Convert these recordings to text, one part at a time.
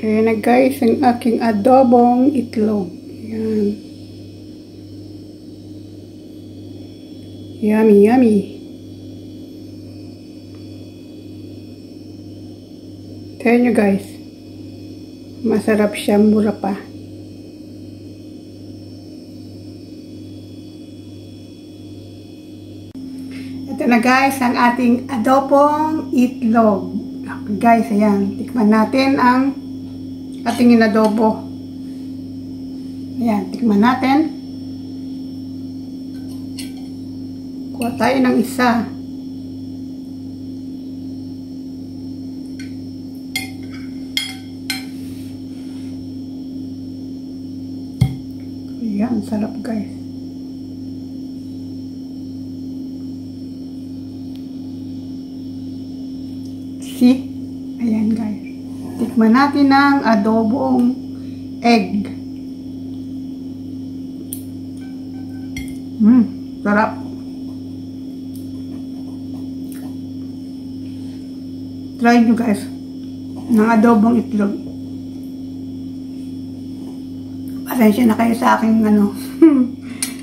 Ayan na guys, ang aking adobong itlog. Ayan. Yummy, yummy. Tignan nyo guys. Masarap siya, mura pa. Ito na guys, ang ating adobong itlog. Guys, ayan. Tikman natin ang ating inadobo. Ayan, tikman natin. Kuha tayo ng isa. Ayan, sarap guys. See? Ayan guys. Tikman natin ang adobong egg. Sarap. Try nyo guys. Ng adobong itlog. Pasensya na kayo sa aking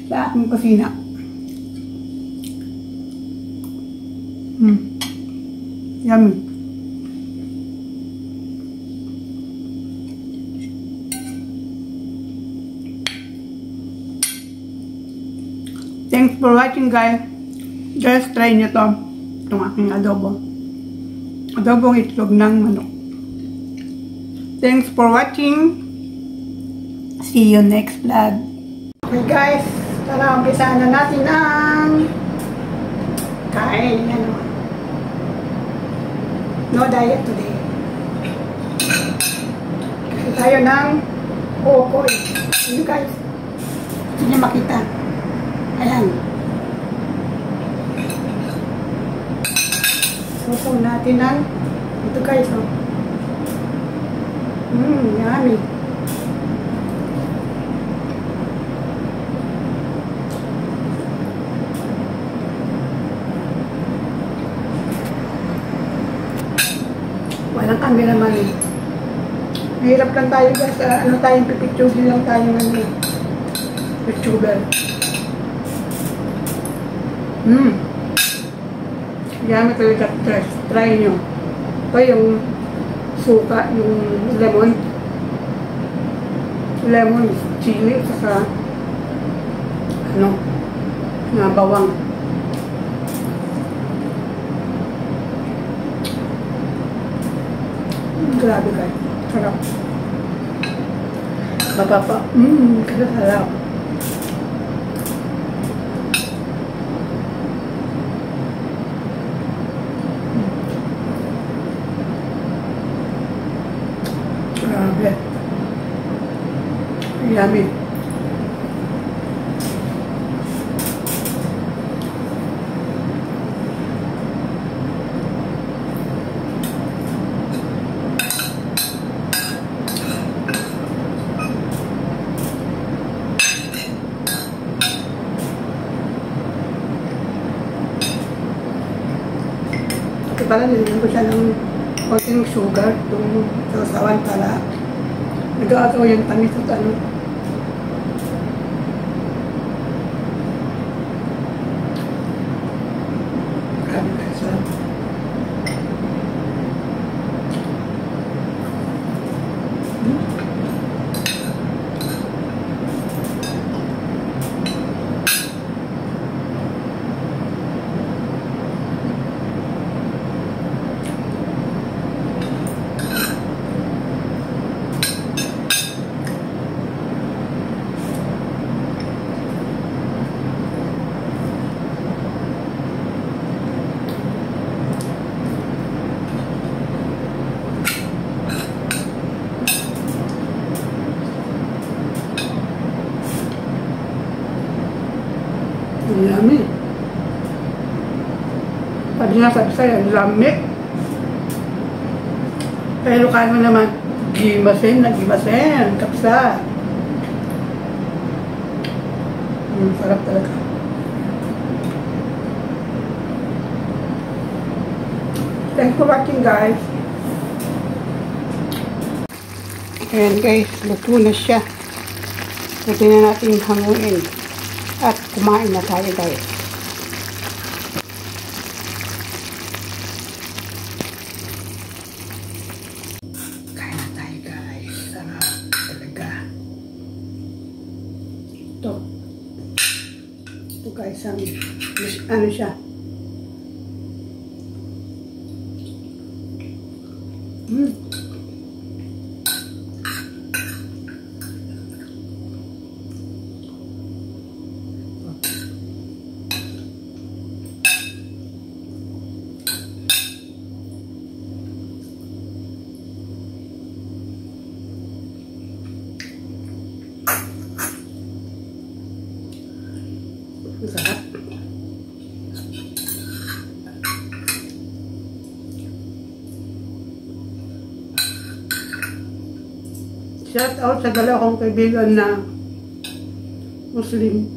sa aking kusina. Yummy. Thanks for watching guys. Just try nyo to. Itong aking adobo. Adobong itlog ng manok. Thanks for watching. See you next vlog. Okay guys. Tara, umpisahan na natin ang kain. No diet today. Kasi tayo ng okoy. Yun guys. Hindi niya makita. Ayan. Susaw natin ang ito guys, oh. Yummy. Walang cameraman eh. Mahirap lang tayo guys. Ano tayong pipicture lang tayo ng YouTuber. Yummy talaga. Try nyo. Ito yung suka, yung lemon, chili, saka na bawang. Grabe guys. Sarap. Bababa. Kasi sarap. Grabe. Yummy. Okay pala, nilagyan ko siya ng konting sugar itong sausawan para nag-aagaw yung tamis at grabe guys, sarap. Yummy. Pag sinasabi sa'yo, lami. Pero kaya mo naman, gimasin, kapsa. Sarap talaga. Thanks for watching guys. Ayan guys, luto na siya. Pwede na natin hanguin. At kumain na tayo guys. Kain na tayo guys. Sarap talaga. Ito. Ito guys, ano siya. Sarap. Shout out sa dalawa kong kaibigan na Muslim.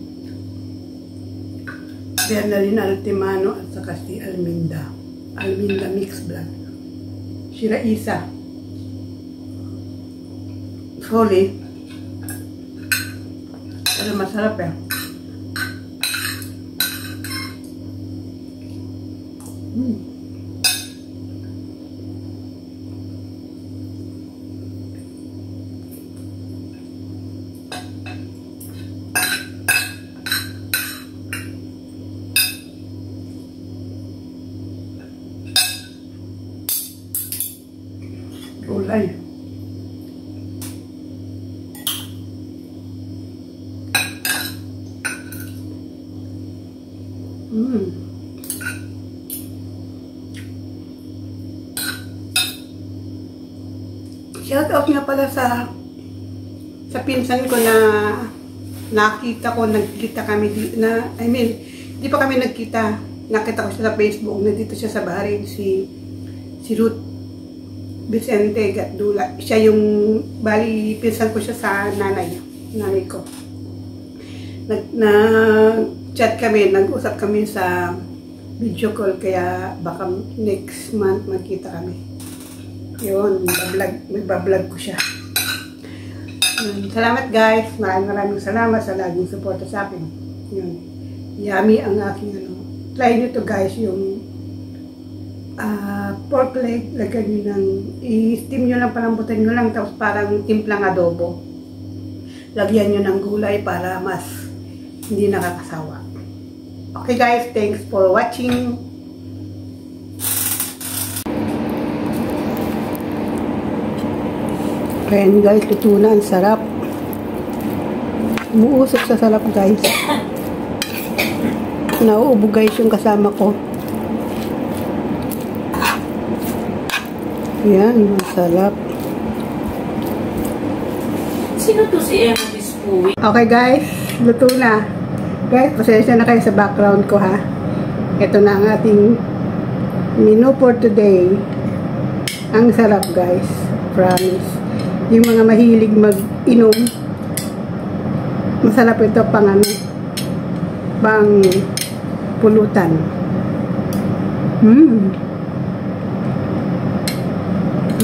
Bernalyn Altimano at saka si Alminda. Alminda Mixed Blood. Si Raisa. Sorry. Pero masarap eh. Gulay. Shout out nga pala sa pinsan ko na nakita ko, nagkita kami na, di pa kami nagkita. Nakita ko siya sa Facebook, nandito siya sa Bahrain, si Ruth Vicente Gatdula. Siya yung, bali, pinsan ko siya sa nanay ko. Nag-chat kami, nag-usap kami sa video call, kaya baka next month magkita kami. Yun, magbablog ko siya. Salamat guys, maraming salamat sa laging suporta sa akin. Yun, yummy ang aking try nyo to guys, yung pork leg, lagyan nyo ng, i-steam nyo lang, palambutan nyo lang, tapos parang timplang adobo. Lagyan nyo ng gulay para mas hindi nakakasawa. Okay guys, thanks for watching. Ayan guys, luto na, ang sarap. Umuusok sa sarap guys. Nauubo guys yung kasama ko. Yan, masarap. Sino to si Emma Bispuy? Okay guys, luto na. Guys, pasensya na kayo sa background ko ha. Ito na ang ating menu for today. Ang sarap guys, promise. Yung mga mahilig mag-inom, masarap ito pang pang pulutan.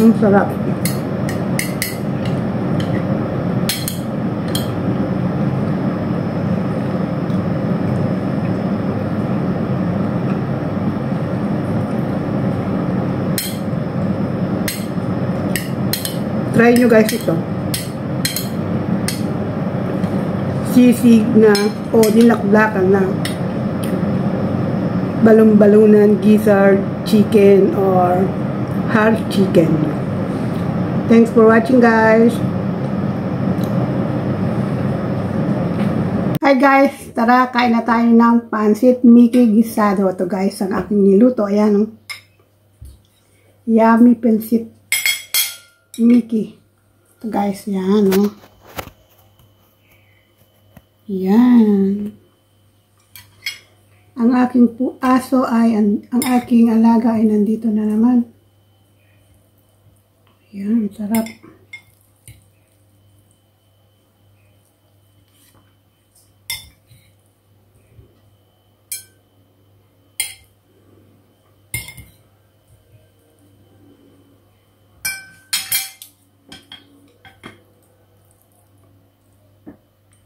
Ang sarap. Try nyo guys ito. Sisig na o dinakdakan na balon-balunan, gizzard chicken or heart chicken. Thanks for watching guys. Hi guys, tara kain na tayo ng pansit Mickey gisado. Ito guys ang aking niluto. Ayan, yummy pansit Mickey. Ito guys, yan yan. Ang aking aso ay, ang aking alaga ay nandito na naman. Yan, sarap.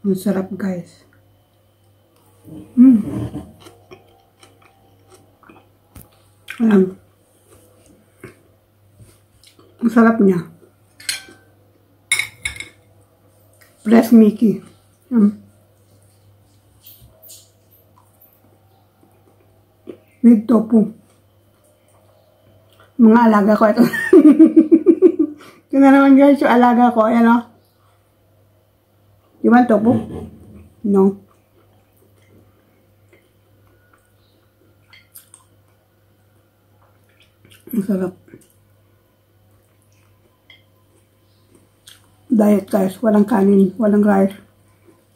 Ang sarap, guys. Alam. Ang sarap niya. Fresh Mickey. With tofu. Mga alaga ko ito. Ito na naman guys, yung alaga ko. Ayan o. You want tofu? No. Ang sarap. Diet guys. Walang kanin. Walang rice.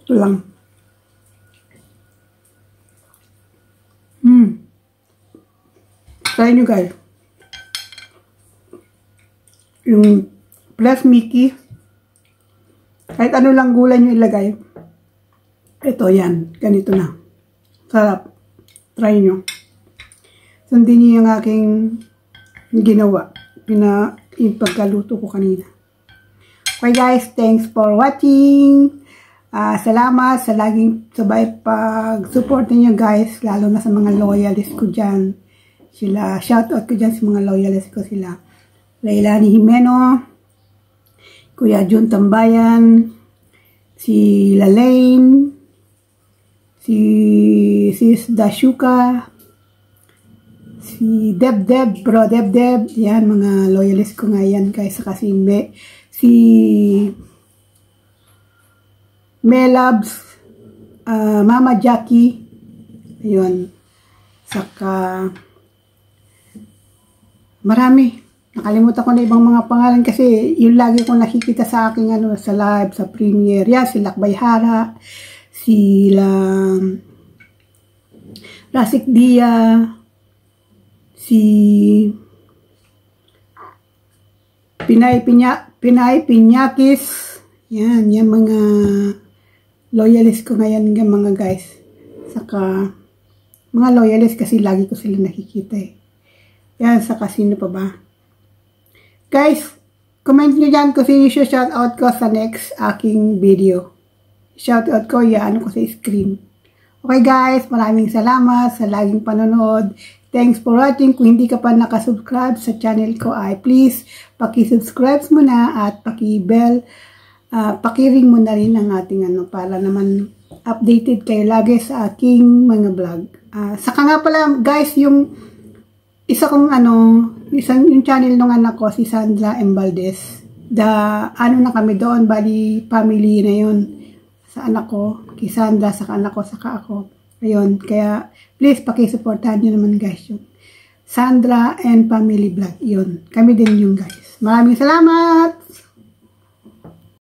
Ito lang. Try nyo guys. Yung plus Mickey. Kahit ano lang gulay nyo ilagay. Ito yan. Ganito na. Sarap. Try nyo. Sundin nyo yung aking ginawa. Yung pagkaluto ko kanina. Okay guys, thanks for watching. Salamat sa laging sabay pag-support niyo guys. Lalo na sa mga loyalist ko dyan. Shoutout ko dyan sa mga loyalist ko sila. Leilani Jimeno, Kuya Jun Tambayan, si Lalaine, si Sis Dashuka, si Deb, Bro Deb, yan mga loyalist ko nga yan guys, saka si Melabs, Mama Jackie, ayun, saka marami, nakalimutan ko na ibang mga pangalan kasi yung lagi ko nakikita sa aking sa live, sa premiere, yan, si Lakbay Hara, sila Rasik Dia, si Pinay Pinyakis, yan mga loyalist ko ngayon mga guys. Saka mga loyalist kasi lagi ko sila nakikita eh. Yan, saka sino pa ba? Guys, comment nyo dyan kung sino yung shoutout ko sa next aking video. Shoutout ko, ano ko sa screen. Okay guys, maraming salamat sa laging panonood. Thanks for watching. Kung hindi ka pa nakasubscribe sa channel ko ay please paki-subscribe mo na at paki-bell, paki-ring mo na rin ang ating para naman updated kayo lagi sa aking mga vlog. Saka nga pala guys, yung isa kong yung channel ng anak ko, si Sandra M. Valdez. Na kami doon, bali family na yun. Sa anak ko, kay Sandra, saka anak ko, saka ako. Ayun, kaya please pakisuportahan nyo naman guys yung Sandra and Family Vlog. Yun, kami din yung guys. Maraming salamat!